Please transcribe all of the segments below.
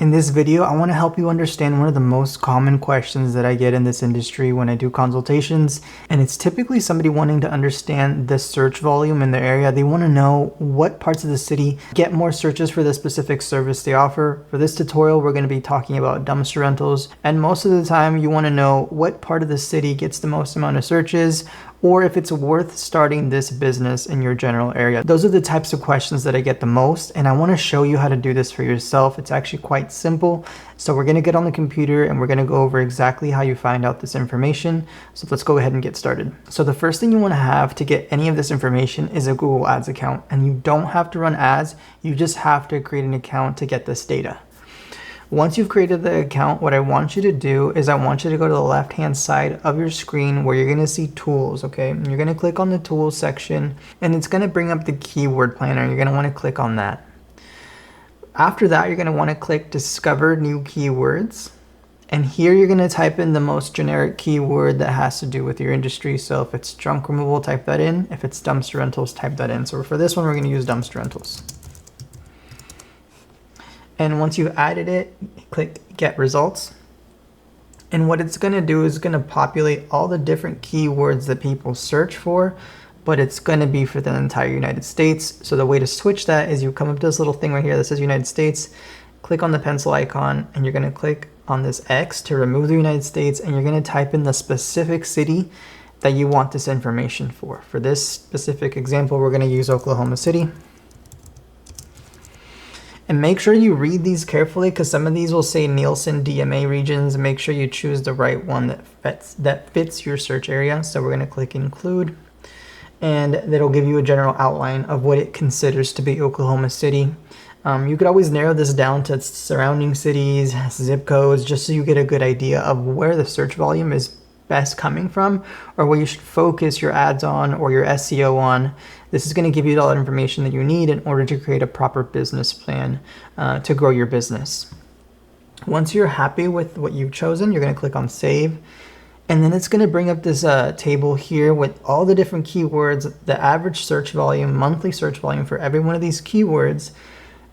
In this video, I want to help you understand one of the most common questions that I get in this industry when I do consultations, and it's typically somebody wanting to understand the search volume in their area. They want to know what parts of the city get more searches for the specific service they offer. For this tutorial, we're going to be talking about dumpster rentals, and most of the time you want to know what part of the city gets the most amount of searches, or if it's worth starting this business in your general area. Those are the types of questions that I get the most, and I want to show you how to do this for yourself. It's actually quite simple. So we're going to get on the computer and we're going to go over exactly how you find out this information. So let's go ahead and get started. So the first thing you want to have to get any of this information is a Google Ads account, and you don't have to run ads. You just have to create an account to get this data. Once you've created the account, what I want you to do is I want you to go to the left-hand side of your screen where you're going to see tools, okay? And you're going to click on the tools section, and it's going to bring up the keyword planner. You're going to want to click on that. After that, you're going to want to click discover new keywords. And here you're going to type in the most generic keyword that has to do with your industry. So if it's junk removal, type that in. If it's dumpster rentals, type that in. So for this one, we're going to use dumpster rentals. And once you've added it, click get results. And what it's going to do is going to populate all the different keywords that people search for, but it's going to be for the entire United States. So the way to switch that is you come up to this little thing right here that says United States, click on the pencil icon, and you're going to click on this X to remove the United States, and you're going to type in the specific city that you want this information for. For this specific example, we're going to use Oklahoma City. And make sure you read these carefully because some of these will say Nielsen DMA regions. Make sure you choose the right one that fits your search area. So we're going to click include, and that'll give you a general outline of what it considers to be Oklahoma City. You could always narrow this down to surrounding cities, zip codes, just so you get a good idea of where the search volume is best coming from, or where you should focus your ads on or your SEO on. This is going to give you all that information that you need in order to create a proper business plan to grow your business. Once you're happy with what you've chosen, you're going to click on save, and then it's going to bring up this table here with all the different keywords, the average search volume, monthly search volume for every one of these keywords.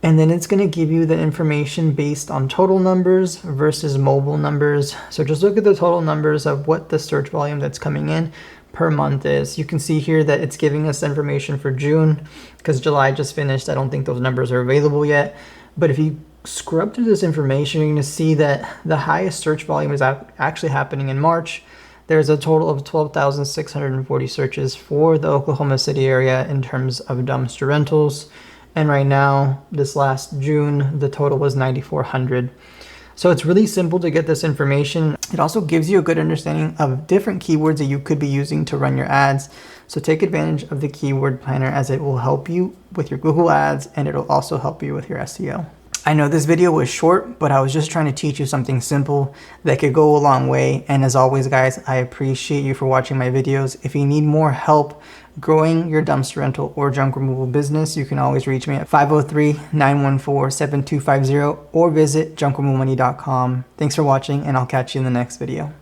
And then it's going to give you the information based on total numbers versus mobile numbers. So just look at the total numbers of what the search volume that's coming in per month is. You can see here that it's giving us information for June because July just finished. I don't think those numbers are available yet. But if you scrub through this information, you're going to see that the highest search volume is actually happening in March. There's a total of 12,640 searches for the Oklahoma City area in terms of dumpster rentals. And right now, this last June, the total was 9,400. So it's really simple to get this information. It also gives you a good understanding of different keywords that you could be using to run your ads. So take advantage of the keyword planner as it will help you with your Google ads, and it'll also help you with your SEO. I know this video was short, but I was just trying to teach you something simple that could go a long way. And as always, guys, I appreciate you for watching my videos. If you need more help growing your dumpster rental or junk removal business, you can always reach me at 503-914-7250 or visit junkremovalmoney.com. Thanks for watching, and I'll catch you in the next video.